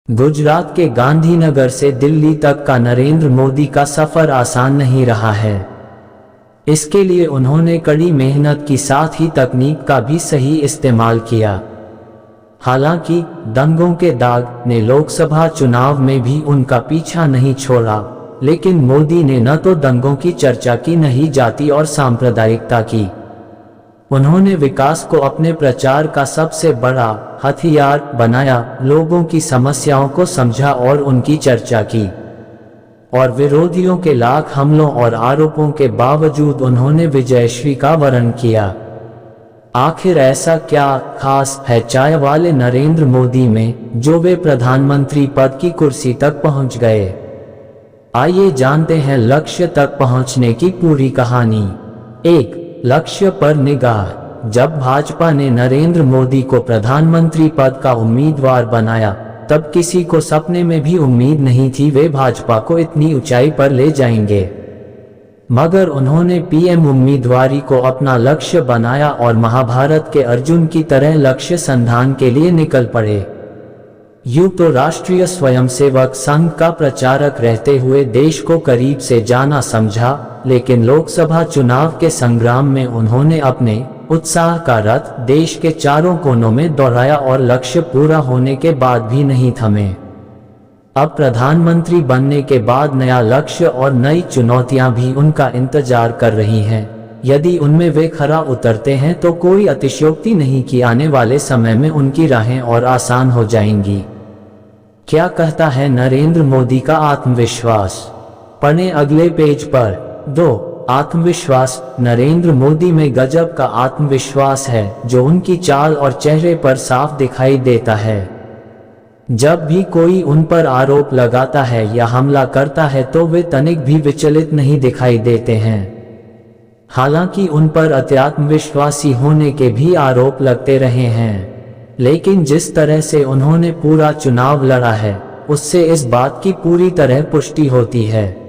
गुजरात के गांधीनगर से दिल्ली तक का नरेंद्र मोदी का सफर आसान नहीं रहा है। इसके लिए उन्होंने कड़ी मेहनत की, साथ ही तकनीक का भी सही इस्तेमाल किया। हालांकि दंगों के दाग ने लोकसभा चुनाव में भी उनका पीछा नहीं छोड़ा, लेकिन मोदी ने न तो दंगों की चर्चा की, न ही जाति और सांप्रदायिकता की। उन्होंने विकास को अपने प्रचार का सबसे बड़ा हथियार बनाया, लोगों की समस्याओं को समझा और उनकी चर्चा की। और विरोधियों के लाख हमलों और आरोपों के बावजूद उन्होंने विजयश्री का वर्ण किया। आखिर ऐसा क्या खास है चाय वाले नरेंद्र मोदी में, जो वे प्रधानमंत्री पद की कुर्सी तक पहुंच गए? आइए जानते हैं लक्ष्य तक पहुंचने की पूरी कहानी। 1. लक्ष्य पर निगाह। जब भाजपा ने नरेंद्र मोदी को प्रधानमंत्री पद का उम्मीदवार बनाया, तब किसी को सपने में भी उम्मीद नहीं थी वे भाजपा को इतनी ऊंचाई पर ले जाएंगे। मगर उन्होंने पीएम उम्मीदवारी को अपना लक्ष्य बनाया और महाभारत के अर्जुन की तरह लक्ष्य संधान के लिए निकल पड़े। यूं तो राष्ट्रीय स्वयंसेवक संघ का प्रचारक रहते हुए देश को करीब से जाना समझा, लेकिन लोकसभा चुनाव के संग्राम में उन्होंने अपने उत्साह का रथ देश के चारों कोनों में दोहराया और लक्ष्य पूरा होने के बाद भी नहीं थमे। अब प्रधानमंत्री बनने के बाद नया लक्ष्य और नई चुनौतियां भी उनका इंतजार कर रही हैं। यदि उनमें वे खरा उतरते हैं तो कोई अतिशयोक्ति नहीं कि आने वाले समय में उनकी राहें और आसान हो जाएंगी। क्या कहता है नरेंद्र मोदी का आत्मविश्वास? पढ़ें अगले पेज पर। 2. आत्मविश्वास। नरेंद्र मोदी में गजब का आत्मविश्वास है, जो उनकी चाल और चेहरे पर साफ दिखाई देता है। जब भी कोई उन पर आरोप लगाता है या हमला करता है तो वे तनिक भी विचलित नहीं दिखाई देते हैं। हालांकि उन पर अत्यात्मविश्वासी होने के भी आरोप लगते रहे हैं, लेकिन जिस तरह से उन्होंने पूरा चुनाव लड़ा है, उससे इस बात की पूरी तरह पुष्टि होती है।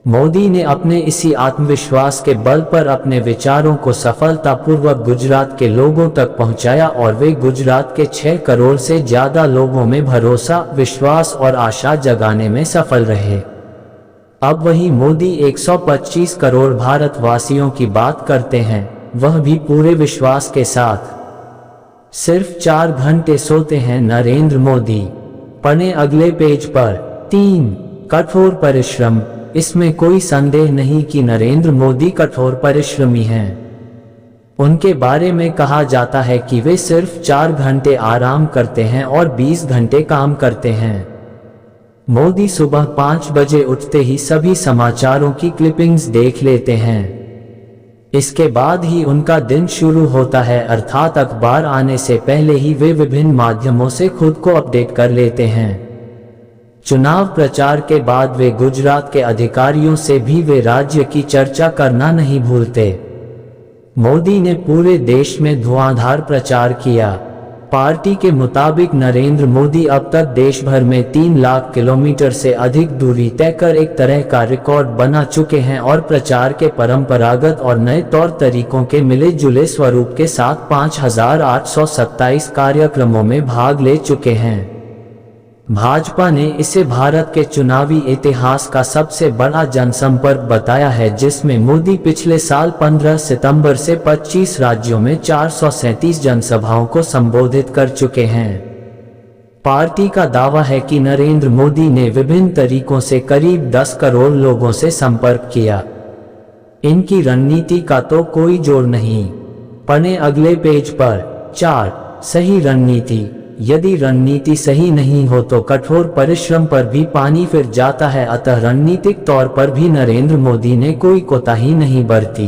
मोदी ने अपने इसी आत्मविश्वास के बल पर अपने विचारों को सफलतापूर्वक गुजरात के लोगों तक पहुंचाया और वे गुजरात के 6 करोड़ से ज्यादा लोगों में भरोसा, विश्वास और आशा जगाने में सफल रहे। अब वही मोदी 125 करोड़ भारतवासियों की बात करते हैं, वह भी पूरे विश्वास के साथ। सिर्फ 4 घंटे सोते हैं नरेंद्र मोदी। पढ़ें अगले पेज पर। 3. कठोर परिश्रम। इसमें कोई संदेह नहीं कि नरेंद्र मोदी कठोर परिश्रमी हैं। उनके बारे में कहा जाता है कि वे सिर्फ 4 घंटे आराम करते हैं और 20 घंटे काम करते हैं। मोदी सुबह 5 बजे उठते ही सभी समाचारों की क्लिपिंग्स देख लेते हैं। इसके बाद ही उनका दिन शुरू होता है, अर्थात अखबार आने से पहले ही वे विभिन्न माध्यमों से खुद को अपडेट कर लेते हैं। चुनाव प्रचार के बाद वे गुजरात के अधिकारियों से भी वे राज्य की चर्चा करना नहीं भूलते। मोदी ने पूरे देश में धुआंधार प्रचार किया। पार्टी के मुताबिक नरेंद्र मोदी अब तक देश भर में 3 लाख किलोमीटर से अधिक दूरी तय कर एक तरह का रिकॉर्ड बना चुके हैं और प्रचार के परंपरागत और नए तौर तरीकों के मिले जुले स्वरूप के साथ 5827 कार्यक्रमों में भाग ले चुके हैं। भाजपा ने इसे भारत के चुनावी इतिहास का सबसे बड़ा जनसंपर्क बताया है, जिसमें मोदी पिछले साल 15 सितंबर से 25 राज्यों में 437 जनसभाओं को संबोधित कर चुके हैं। पार्टी का दावा है कि नरेंद्र मोदी ने विभिन्न तरीकों से करीब 10 करोड़ लोगों से संपर्क किया। इनकी रणनीति का तो कोई जोड़ नहीं। पढ़ें अगले पेज पर। 4. सही रणनीति। यदि रणनीति सही नहीं हो तो कठोर परिश्रम पर भी पानी फिर जाता है, अतः रणनीतिक तौर पर भी नरेंद्र मोदी ने कोई कोताही नहीं बरती।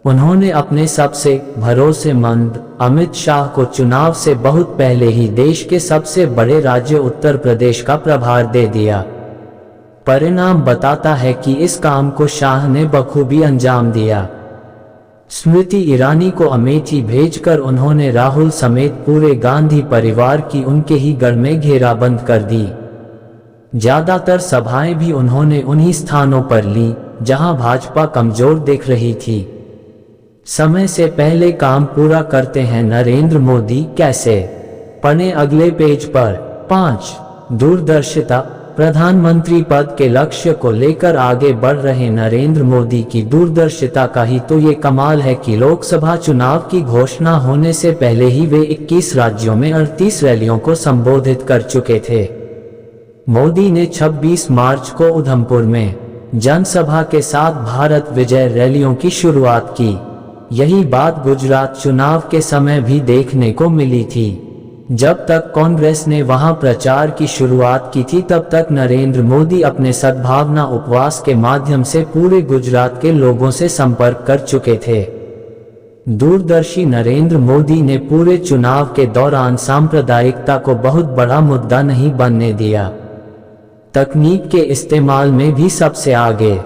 उन्होंने अपने सबसे भरोसेमंद अमित शाह को चुनाव से बहुत पहले ही देश के सबसे बड़े राज्य उत्तर प्रदेश का प्रभार दे दिया। परिणाम बताता है कि इस काम को शाह ने बखूबी अंजाम दिया। स्मृति ईरानी को अमेठी भेजकर उन्होंने राहुल समेत पूरे गांधी परिवार की उनके ही गढ़ में घेराबंद कर दी। ज्यादातर सभाएं भी उन्होंने उन्हीं स्थानों पर ली जहां भाजपा कमजोर दिख रही थी। समय से पहले काम पूरा करते हैं नरेंद्र मोदी कैसे? पढ़ें अगले पेज पर। 5. दूरदर्शिता। प्रधानमंत्री पद के लक्ष्य को लेकर आगे बढ़ रहे नरेंद्र मोदी की दूरदर्शिता का ही तो ये कमाल है कि लोकसभा चुनाव की घोषणा होने से पहले ही वे 21 राज्यों में 38 रैलियों को संबोधित कर चुके थे। मोदी ने 26 मार्च को उधमपुर में जनसभा के साथ भारत विजय रैलियों की शुरुआत की। यही बात गुजरात चुनाव के समय भी देखने को मिली थी। जब तक कांग्रेस ने वहां प्रचार की शुरुआत की थी, तब तक नरेंद्र मोदी अपने सद्भावना उपवास के माध्यम से पूरे गुजरात के लोगों से संपर्क कर चुके थे। दूरदर्शी नरेंद्र मोदी ने पूरे चुनाव के दौरान सांप्रदायिकता को बहुत बड़ा मुद्दा नहीं बनने दिया। तकनीक के इस्तेमाल में भी सबसे आगे।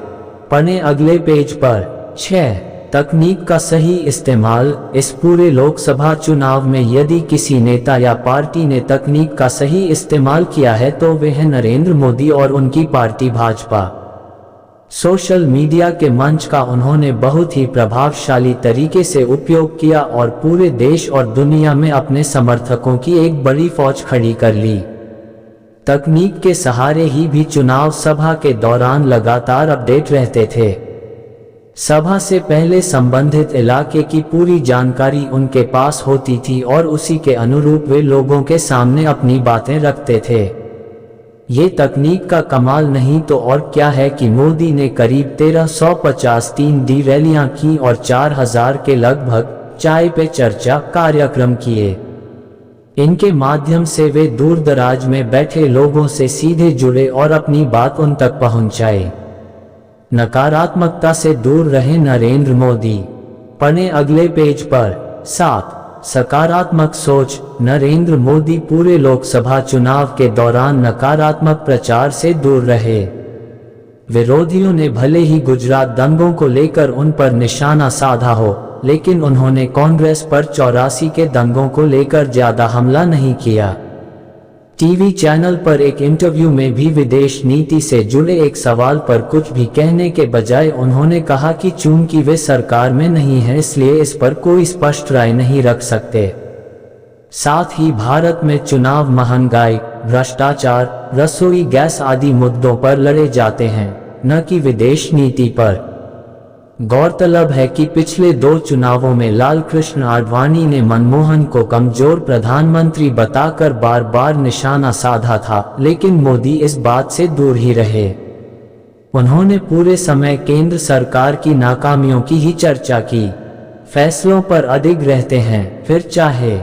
पढ़ें अगले पेज पर। 6. तकनीक का सही इस्तेमाल। इस पूरे लोकसभा चुनाव में यदि किसी नेता या पार्टी ने तकनीक का सही इस्तेमाल किया है तो वे हैं नरेंद्र मोदी और उनकी पार्टी भाजपा। सोशल मीडिया के मंच का उन्होंने बहुत ही प्रभावशाली तरीके से उपयोग किया और पूरे देश और दुनिया में अपने समर्थकों की एक बड़ी फौज खड़ी कर ली। तकनीक के सहारे ही भी चुनाव सभा के दौरान लगातार अपडेट रहते थे। सभा से पहले संबंधित इलाके की पूरी जानकारी उनके पास होती थी और उसी के अनुरूप वे लोगों के सामने अपनी बातें रखते थे। ये तकनीक का कमाल नहीं तो और क्या है कि मोदी ने करीब 1353 रैलियां की और 4000 के लगभग चाय पे चर्चा कार्यक्रम किए। इनके माध्यम से वे दूर दराज में बैठे लोगों से सीधे जुड़े और अपनी बात उन तक पहुंचाए। नकारात्मकता से दूर रहे नरेंद्र मोदी। पढ़ें अगले पेज पर। 7. सकारात्मक सोच। नरेंद्र मोदी पूरे लोकसभा चुनाव के दौरान नकारात्मक प्रचार से दूर रहे। विरोधियों ने भले ही गुजरात दंगों को लेकर उन पर निशाना साधा हो, लेकिन उन्होंने कांग्रेस पर 84 के दंगों को लेकर ज्यादा हमला नहीं किया। टीवी चैनल पर एक इंटरव्यू में भी विदेश नीति से जुड़े एक सवाल पर कुछ भी कहने के बजाय उन्होंने कहा कि चूंकि वे सरकार में नहीं है इसलिए इस पर कोई स्पष्ट राय नहीं रख सकते। साथ ही भारत में चुनाव महंगाई, भ्रष्टाचार, रसोई गैस आदि मुद्दों पर लड़े जाते हैं, न कि विदेश नीति पर। गौरतलब है कि पिछले 2 चुनावों में लालकृष्ण आडवाणी ने मनमोहन को कमजोर प्रधानमंत्री बताकर बार बार निशाना साधा था, लेकिन मोदी इस बात से दूर ही रहे। उन्होंने पूरे समय केंद्र सरकार की नाकामियों की ही चर्चा की। फैसलों पर अडिग रहते हैं, फिर चाहे।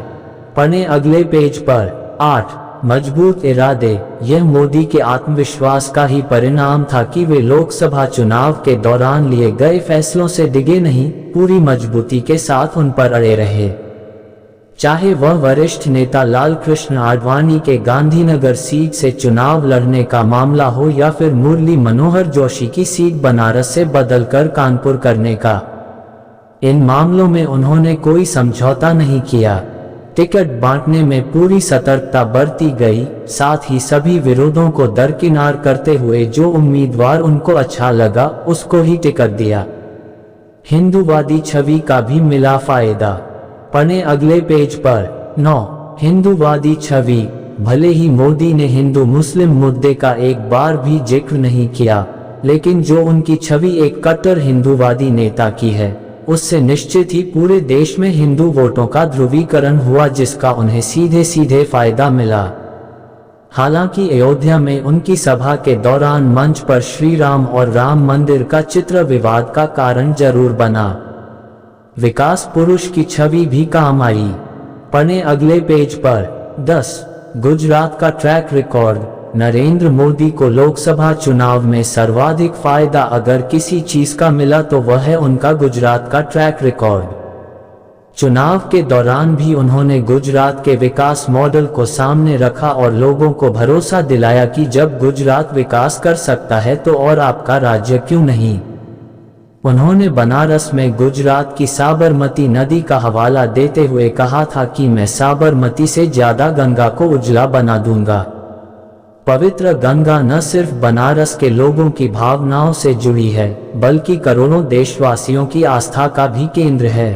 पढ़ें अगले पेज पर। 8. मजबूत इरादे। यह मोदी के आत्मविश्वास का ही परिणाम था कि वे लोकसभा चुनाव के दौरान लिए गए फैसलों से डिगे नहीं, पूरी मजबूती के साथ उन पर अड़े रहे। चाहे वह वरिष्ठ नेता लालकृष्ण आडवाणी के गांधीनगर सीट से चुनाव लड़ने का मामला हो या फिर मुरली मनोहर जोशी की सीट बनारस से बदलकर कानपुर करने का। इन मामलों में उन्होंने कोई समझौता नहीं किया। टिकट बांटने में पूरी सतर्कता बरती गई, साथ ही सभी विरोधों को दरकिनार करते हुए जो उम्मीदवार उनको अच्छा लगा उसको ही टिकट दिया। हिंदूवादी छवि का भी मिला फायदा। पढ़ें अगले पेज पर। 9. हिंदूवादी छवि। भले ही मोदी ने हिंदू मुस्लिम मुद्दे का एक बार भी जिक्र नहीं किया, लेकिन जो उनकी छवि एक कट्टर हिंदूवादी नेता की है, उससे निश्चित ही पूरे देश में हिंदू वोटों का ध्रुवीकरण हुआ, जिसका उन्हें सीधे सीधे फायदा मिला। हालांकि अयोध्या में उनकी सभा के दौरान मंच पर श्री राम और राम मंदिर का चित्र विवाद का कारण जरूर बना। विकास पुरुष की छवि भी काम आई। पढ़ें अगले पेज पर। 10. गुजरात का ट्रैक रिकॉर्ड। नरेंद्र मोदी को लोकसभा चुनाव में सर्वाधिक फायदा अगर किसी चीज का मिला तो वह है उनका गुजरात का ट्रैक रिकॉर्ड। चुनाव के दौरान भी उन्होंने गुजरात के विकास मॉडल को सामने रखा और लोगों को भरोसा दिलाया कि जब गुजरात विकास कर सकता है तो और आपका राज्य क्यों नहीं। उन्होंने बनारस में गुजरात की साबरमती नदी का हवाला देते हुए कहा था कि मैं साबरमती से ज्यादा गंगा को उजला बना दूंगा। पवित्र गंगा न सिर्फ बनारस के लोगों की भावनाओं से जुड़ी है, बल्कि करोड़ों देशवासियों की आस्था का भी केंद्र है।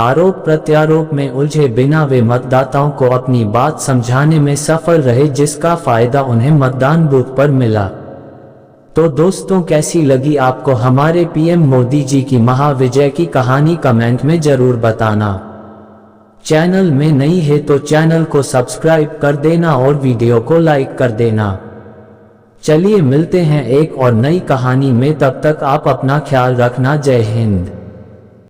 आरोप प्रत्यारोप में उलझे बिना वे मतदाताओं को अपनी बात समझाने में सफल रहे, जिसका फायदा उन्हें मतदान बूथ पर मिला। तो दोस्तों, कैसी लगी आपको हमारे पीएम मोदी जी की महाविजय की कहानी? कमेंट में जरूर बताना। चैनल में नई है तो चैनल को सब्सक्राइब कर देना और वीडियो को लाइक कर देना। चलिए मिलते हैं एक और नई कहानी में, तब तक आप अपना ख्याल रखना। जय हिंद।